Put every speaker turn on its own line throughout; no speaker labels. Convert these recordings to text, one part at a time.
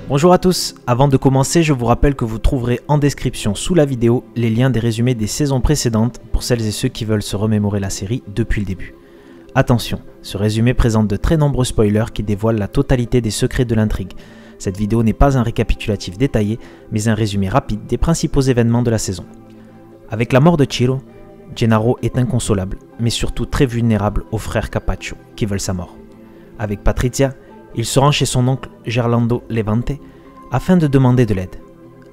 Bonjour à tous, avant de commencer je vous rappelle que vous trouverez en description sous la vidéo les liens des résumés des saisons précédentes pour celles et ceux qui veulent se remémorer la série depuis le début. Attention, ce résumé présente de très nombreux spoilers qui dévoilent la totalité des secrets de l'intrigue. Cette vidéo n'est pas un récapitulatif détaillé, mais un résumé rapide des principaux événements de la saison. Avec la mort de Chiro, Gennaro est inconsolable, mais surtout très vulnérable aux frères Capaccio qui veulent sa mort. Avec Patrizia, il se rend chez son oncle Gerlando Levante afin de demander de l'aide.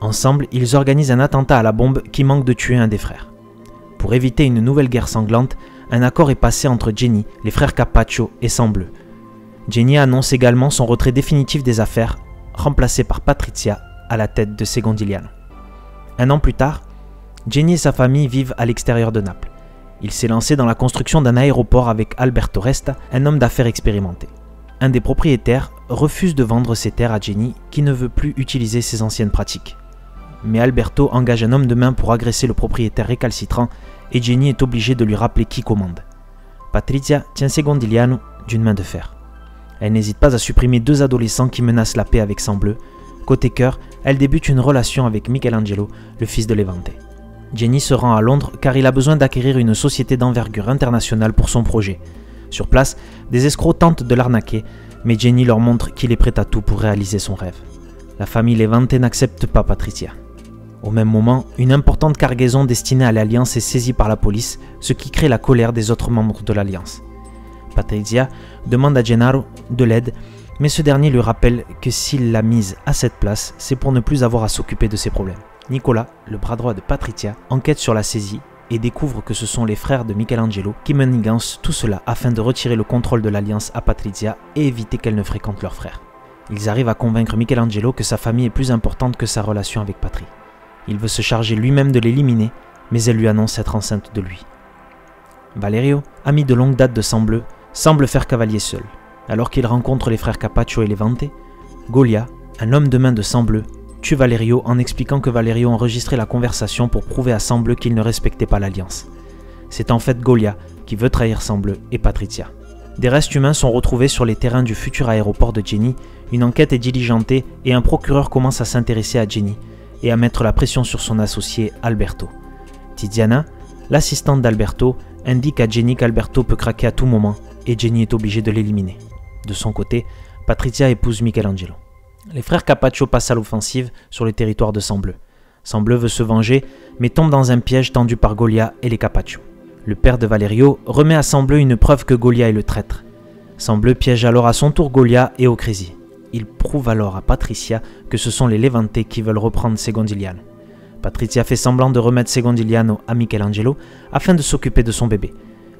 Ensemble, ils organisent un attentat à la bombe qui manque de tuer un des frères. Pour éviter une nouvelle guerre sanglante, un accord est passé entre Jenny, les frères Capaccio et Sangbleu. Jenny annonce également son retrait définitif des affaires, remplacé par Patrizia à la tête de Secondigliano. Un an plus tard, Jenny et sa famille vivent à l'extérieur de Naples. Il s'est lancé dans la construction d'un aéroport avec Alberto Resta, un homme d'affaires expérimenté. Un des propriétaires refuse de vendre ses terres à Jenny qui ne veut plus utiliser ses anciennes pratiques. Mais Alberto engage un homme de main pour agresser le propriétaire récalcitrant et Jenny est obligée de lui rappeler qui commande. Patrizia tient Secondigliano d'une main de fer. Elle n'hésite pas à supprimer deux adolescents qui menacent la paix avec Sangbleu. Côté cœur, elle débute une relation avec Michelangelo, le fils de Levante. Jenny se rend à Londres car il a besoin d'acquérir une société d'envergure internationale pour son projet. Sur place, des escrocs tentent de l'arnaquer, mais Jenny leur montre qu'il est prêt à tout pour réaliser son rêve. La famille Levante n'accepte pas Patrizia. Au même moment, une importante cargaison destinée à l'Alliance est saisie par la police, ce qui crée la colère des autres membres de l'Alliance. Patrizia demande à Gennaro de l'aide, mais ce dernier lui rappelle que s'il l'a mise à cette place, c'est pour ne plus avoir à s'occuper de ses problèmes. Nicolas, le bras droit de Patrizia, enquête sur la saisie et découvre que ce sont les frères de Michelangelo qui manigancent tout cela afin de retirer le contrôle de l'Alliance à Patrizia et éviter qu'elle ne fréquente leur frère. Ils arrivent à convaincre Michelangelo que sa famille est plus importante que sa relation avec Patri. Il veut se charger lui-même de l'éliminer, mais elle lui annonce être enceinte de lui. Valerio, ami de longue date de Sangbleu, semble faire cavalier seul. Alors qu'il rencontre les frères Capaccio et Levante, Golia, un homme de main de Sangbleu, tue Valerio en expliquant que Valerio enregistrait la conversation pour prouver à Sangbleu qu'il ne respectait pas l'Alliance. C'est en fait Golia qui veut trahir Sangbleu et Patrizia. Des restes humains sont retrouvés sur les terrains du futur aéroport de Jenny, une enquête est diligentée et un procureur commence à s'intéresser à Jenny et à mettre la pression sur son associé Alberto. Tiziana, l'assistante d'Alberto, indique à Jenny qu'Alberto peut craquer à tout moment et Jenny est obligée de l'éliminer. De son côté, Patrizia épouse Michelangelo. Les frères Capaccio passent à l'offensive sur le territoire de Sangbleu. Sangbleu veut se venger, mais tombe dans un piège tendu par Golia et les Capaccio. Le père de Valerio remet à Sangbleu une preuve que Golia est le traître. Sangbleu piège alors à son tour Golia et Ocresi. Il prouve alors à Patrizia que ce sont les Levante qui veulent reprendre Secondigliano. Patrizia fait semblant de remettre Secondigliano à Michelangelo afin de s'occuper de son bébé.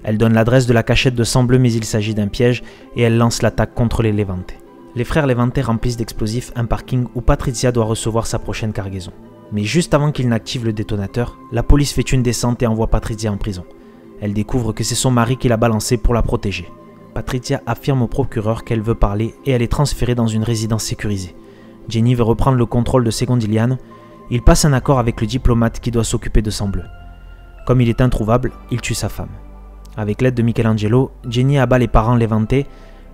Elle donne l'adresse de la cachette de Sangbleu mais il s'agit d'un piège et elle lance l'attaque contre les Levante. Les frères Levante remplissent d'explosifs un parking où Patrizia doit recevoir sa prochaine cargaison. Mais juste avant qu'il n'active le détonateur, la police fait une descente et envoie Patrizia en prison. Elle découvre que c'est son mari qui l'a balancé pour la protéger. Patrizia affirme au procureur qu'elle veut parler et elle est transférée dans une résidence sécurisée. Jenny veut reprendre le contrôle de Secondigliano. Il passe un accord avec le diplomate qui doit s'occuper de Sangbleu. Comme il est introuvable, il tue sa femme. Avec l'aide de Michelangelo, Jenny abat les parents Levante,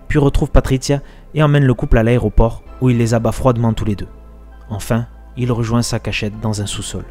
puis retrouve Patrizia et emmène le couple à l'aéroport où il les abat froidement tous les deux. Enfin, il rejoint sa cachette dans un sous-sol.